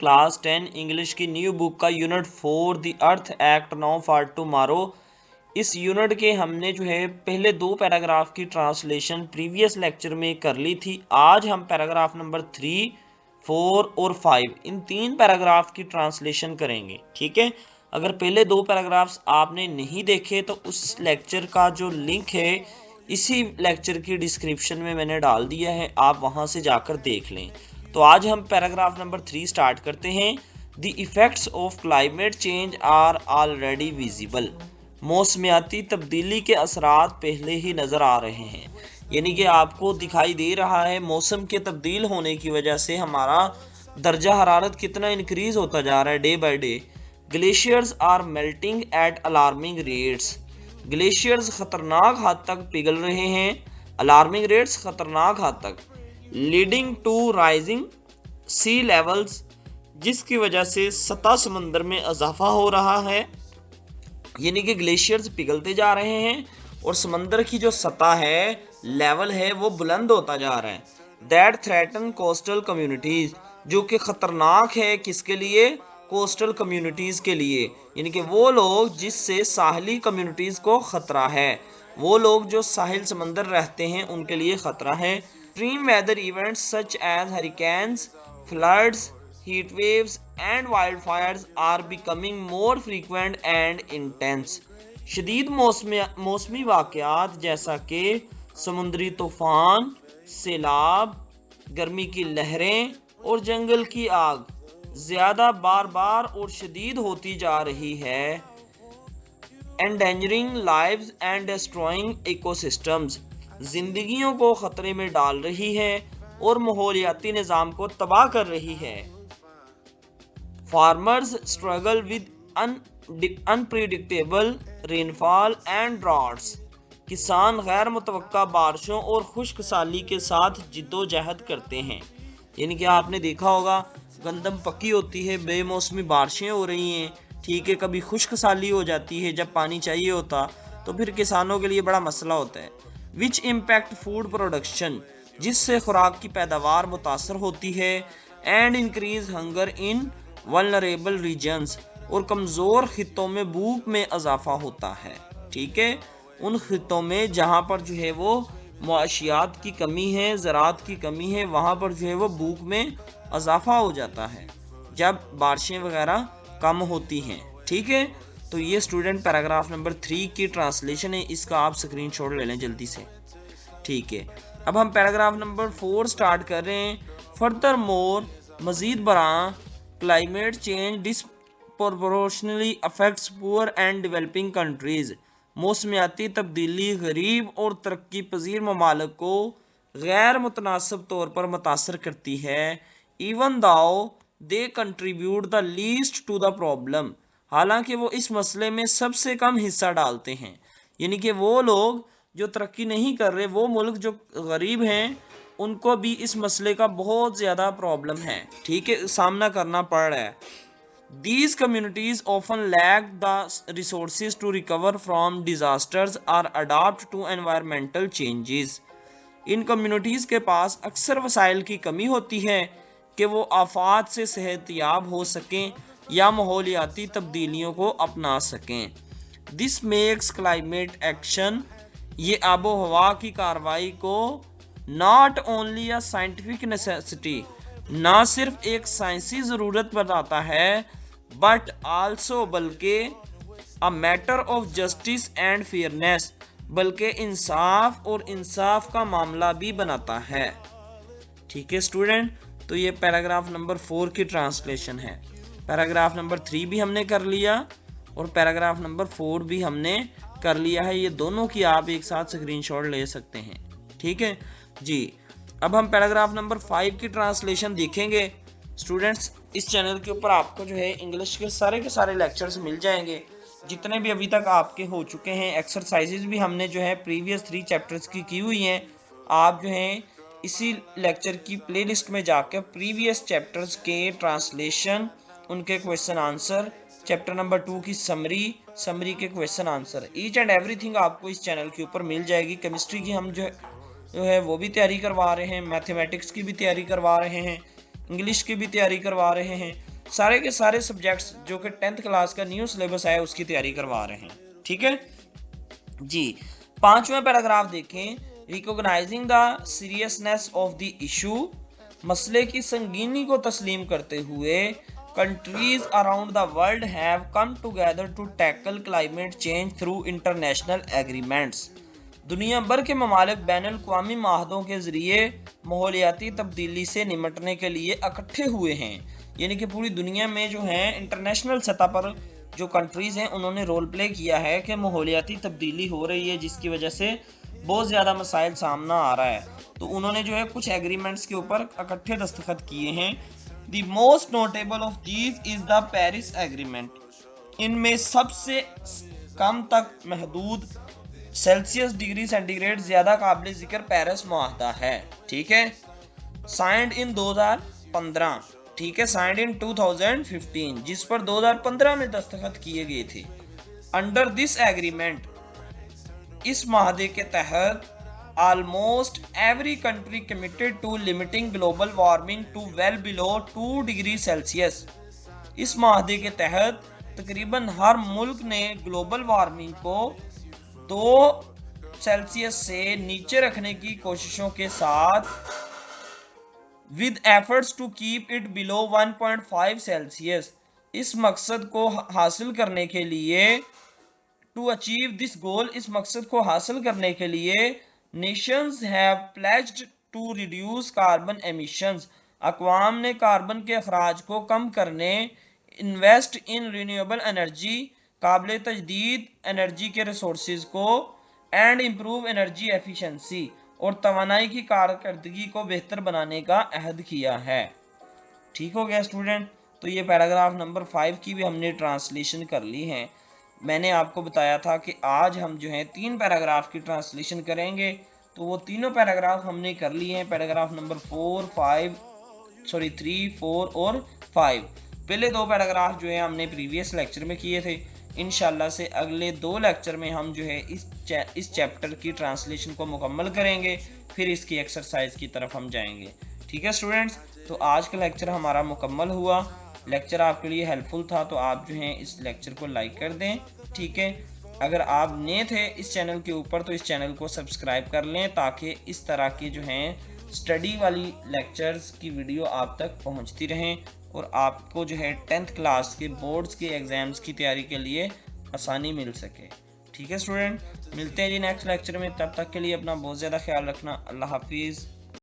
Class 10 English की new book का unit 4 the earth act now for tomorrow. इस unit के हमने जो है पहले 2 पैराग्राफ की ट्रांसलेशन प्रीवियस लेक्चर में कर ली थी। आज हम पैराग्राफ नंबर 3, 4 और 5 इन 3 पैराग्राफ की ट्रांसलेशन करेंगे। ठीक है, अगर पहले 2 पैराग्राफ्स आपने नहीं देखे तो उस लेक्चर का जो लिंक है इसी लेक्चर की डिस्क्रिप्शन में मैंने डाल दिया है, आप वहां से जाकर देख लें। तो आज हम पैराग्राफ नंबर 3 स्टार्ट करते हैं। The effects of climate change are already visible. मौसमियाती तब्दीली के असरात पहले ही नजर आ रहे हैं, यानी कि आपको दिखाई दे रहा है मौसम के तब्दील होने की वजह से हमारा दर्जा हरारत कितना इंक्रीज होता जा रहा है day by day. Glaciers are melting at alarming rates. Glaciers खतरनाक हद तक पिघल रहे हैं, अलार्मिंग रेट्स खतरनाक हद तक, leading to rising sea levels, जिसकी वजह से सतह समंदर में इजाफा हो रहा है। यानी कि ग्लेशियर्स पिघलते जा रहे हैं और समंदर की जो सतह है, लेवल है, वो बुलंद होता जा रहा है। दैट थ्रेटन कोस्टल कम्युनिटीज, जो कि खतरनाक है किसके लिए? कोस्टल कम्युनिटीज के लिए, यानी कि वो लोग जिससे साहली कम्युनिटीज को खतरा है, वो लोग जो साहिल समंदर रहते हैं उनके लिए खतरा है। Extreme weather events such as hurricanes, floods, heat waves and wildfires are becoming more frequent and intense. शदीद मौसमी वाक़यात जैसा कि समुद्री तूफान, सैलाब, गर्मी की लहरें और जंगल की आग ज़्यादा बार बार और शदीद होती जा रही है। Endangering lives and destroying ecosystems, जिंदगियों को खतरे में डाल रही है और माहौलियाती निज़ाम को तबाह कर रही है। Farmers struggle with unpredictable rainfall and droughts. किसान गैर मुतवक्का बारिशों और खुश्क साली के साथ जिद्दोजहद करते हैं। यानी कि आपने देखा होगा गंदम पकी होती है, बेमौसमी बारिशें हो रही हैं, ठीक है, कभी खुश्क साली हो जाती है जब पानी चाहिए होता, तो फिर किसानों के लिए बड़ा मसला होता है। Which impact food production, जिससे खुराक की पैदावार मुतासर होती है। And increase hunger in vulnerable regions, और कमज़ोर खित्तों में भूख में इजाफा होता है। ठीक है, उन खित्तों में जहाँ पर जो है वो मुआशियात की कमी है, ज़राअत की कमी है, वहाँ पर जो है वो भूख में इजाफा हो जाता है जब बारिशें वगैरह कम होती हैं। ठीक है, तो ये स्टूडेंट पैराग्राफ नंबर 3 की ट्रांसलेशन है, इसका आप स्क्रीनशॉट ले लें जल्दी से। ठीक है, अब हम पैराग्राफ नंबर 4 स्टार्ट कर रहे हैं। फर्दर मोर, मज़ीद बरां, climate change disproportionately affects poor and developing countries. मौसमियाती तब्दीली गरीब और तरक्की पजीर ममालिक को गैर मुतनासिब तौर पर मुतासर करती है। Even though they contribute the least to the problem, हालांकि वो इस मसले में सबसे कम हिस्सा डालते हैं। यानी कि वो लोग जो तरक्की नहीं कर रहे, वो मुल्क जो गरीब हैं, उनको भी इस मसले का बहुत ज़्यादा प्रॉब्लम है, ठीक है, सामना करना पड़ रहा है। These communities often lack the resources to recover from disasters or adapt to environmental changes. In communities के पास अक्सर वसाइल की कमी होती है कि वो आफात से सेहतियाब हो सकें या माहौलियाती तब्दीलियों को अपना सकें। This makes climate action, ये आबो हवा की कार्रवाई को not only a scientific necessity, ना सिर्फ एक साइंसी ज़रूरत बताता है, बट आल्सो बल्कि a matter of justice and fairness, बल्कि इंसाफ और इंसाफ का मामला भी बनाता है। ठीक है स्टूडेंट, तो ये पैराग्राफ नंबर 4 की ट्रांसलेशन है। पैराग्राफ नंबर 3 भी हमने कर लिया और पैराग्राफ नंबर 4 भी हमने कर लिया है। ये दोनों की आप एक साथ स्क्रीनशॉट ले सकते हैं। ठीक है जी, अब हम पैराग्राफ नंबर 5 की ट्रांसलेशन देखेंगे। स्टूडेंट्स, इस चैनल के ऊपर आपको जो है इंग्लिश के सारे लेक्चर्स मिल जाएंगे, जितने भी अभी तक आपके हो चुके हैं। एक्सरसाइजेज भी हमने जो है प्रीवियस 3 चैप्टर्स की हुई हैं। आप जो है इसी लेक्चर की प्लेलिस्ट में जाकर प्रीवियस चैप्टर्स के ट्रांसलेशन, उनके क्वेश्चन आंसर, चैप्टर नंबर 2 की समरी के question answer, each and everything आपको इस चैनल के ऊपर मिल जाएगी। केमिस्ट्री की हम जो है वो भी तैयारी करवा रहे हैं, मैथमेटिक्स की भी तैयारी करवा रहे हैं, इंग्लिश की भी तैयारी करवा रहे हैं। सारे के सारे सब्जेक्ट्स जो कि 10th क्लास का न्यू सिलेबस है उसकी तैयारी करवा रहे हैं। ठीक है जी। 5वां पैराग्राफ देखें, recognizing the seriousness of the issue, मसले की संगीनी को तस्लीम करते हुए countries around the world have come together to tackle climate change through international agreements. दुनिया भर के ममालिक बैनुल अक़वामी माहदों के जरिए माहौलियाती तब्दीली से निमटने के लिए इकट्ठे हुए हैं। यानी कि पूरी दुनिया में जो है इंटरनेशनल सतह पर जो कंट्रीज हैं उन्होंने रोल प्ले किया है कि माहौलियाती तब्दीली हो रही है जिसकी वजह से बहुत ज़्यादा मसाइल सामना आ रहा है, तो उन्होंने जो है कुछ एग्रीमेंट्स के ऊपर इकट्ठे दस्तखत किए हैं। The most notable of these is the Paris agreement. इनमें सबसे कम तक महदूद सेल्सियस डिग्री सेंटीग्रेड ज्यादा काबिल जिक्र पेरिस मुआहदा है। ठीक है, साइंड इन 2015, ठीक है, साइंड इन 2015, जिस पर 2015 में दस्तखत किए गए थे। अंडर दिस एग्रीमेंट, इस माहदे के तहत almost every country committed to limiting global warming to well below 2 degree Celsius. इस माहदे के तहत तकरीबन हर मुल्क ने ग्लोबल वार्मिंग को 2 सेल्सियस से नीचे रखने की कोशिशों के साथ with efforts to keep it below 1.5 Celsius, इस मकसद को हासिल करने के लिए टू अचीव दिस गोल, इस मकसद को हासिल करने के लिए nations have pledged to reduce carbon emissions, अक़वाम ने कार्बन के अखराज को कम करने, इन्वेस्ट इन रिन्यूएबल एनर्जी, काबिल तजदीद एनर्जी के रिसोर्सेज को, एंड इम्प्रूव एनर्जी एफिशिएंसी, और तवानाई की कारकर्दगी को बेहतर बनाने का अहद किया है। ठीक हो गया स्टूडेंट, तो ये पैराग्राफ नंबर 5 की भी हमने ट्रांसलेशन कर ली है। मैंने आपको बताया था कि आज हम जो है 3 पैराग्राफ की ट्रांसलेशन करेंगे, तो वो तीनों पैराग्राफ हमने कर लिए हैं। पैराग्राफ नंबर 3, 4 और 5। पहले 2 पैराग्राफ जो है हमने प्रीवियस लेक्चर में किए थे। इंशाल्लाह से अगले 2 लेक्चर में हम जो है इस चैप्टर की ट्रांसलेशन को मुकम्मल करेंगे, फिर इसकी एक्सरसाइज की तरफ हम जाएंगे। ठीक है स्टूडेंट्स, तो आज का लेक्चर हमारा मुकम्मल हुआ। लेक्चर आपके लिए हेल्पफुल था तो आप जो है इस लेक्चर को लाइक कर दें। ठीक है, अगर आप नए थे इस चैनल के ऊपर तो इस चैनल को सब्सक्राइब कर लें ताकि इस तरह की जो हैं स्टडी वाली लेक्चर्स की वीडियो आप तक पहुंचती रहें और आपको जो है 10th क्लास के बोर्ड्स के एग्ज़ाम्स की तैयारी के लिए आसानी मिल सके। ठीक है स्टूडेंट, मिलते हैं जी नेक्स्ट लेक्चर में। तब तक के लिए अपना बहुत ज़्यादा ख्याल रखना। अल्लाह हाफिज़।